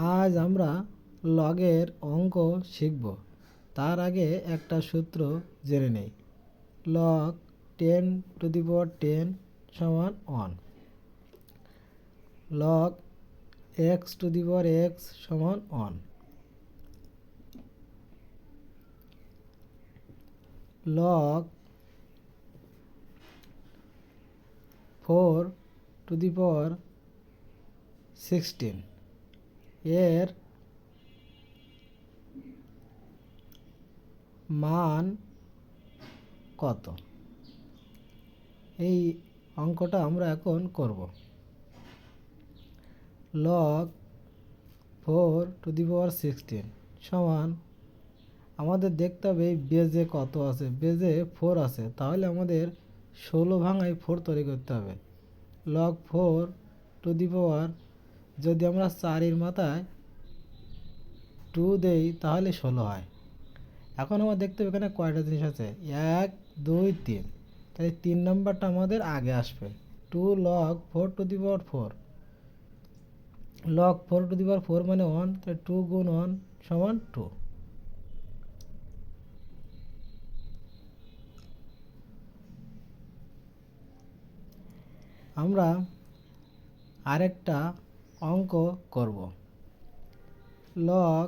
আজ আমরা লগের অঙ্ক শিখব। তার আগে একটা সূত্র জেনে নেই। লগ 10⁻10 সমান 1। লগ x⁻x সমান 1। লগ 4⁻16 এর মান কত? এই অঙ্কটা আমরা এখন করব। লগ 4⁻16 সমান, আমাদের দেখতে হবে এই বেজে কত আছে। বেজে 4 আছে, তাহলে আমাদের 16 ভাঙায় 4 তৈরি করতে হবে। লগ 4 যদি আমরা 4-এর মাথায় 2 দেই তাহলে 16 হয়। এখন আমরা দেখতে হবে এখানে কয়টা জিনিস আছে, 1 2 3, তাই 3 নম্বরটা আমাদের আগে আসবে। 2 log 4⁴ লগ 4⁴ মানে 1, তাই 2 গুণ 1 সমান 2। আমরা আরেকটা অঙ্ক করব। লগ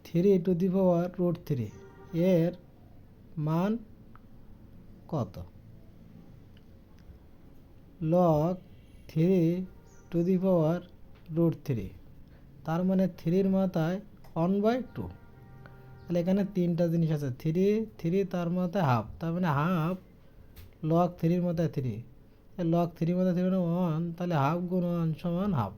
3√3 এর মান কত? লগ 3√3 তার মানে 3-র মাথায় 1/2। তাহলে এখানে 3টা জিনিস আছে, 3 তার মাথায় হাফ, তার মানে হাফ লগ 3-র মাথায় 3। লগ 3-র মাথায় 3 মানে 1, তাহলে হাফ গুণ 1 সমান হাফ।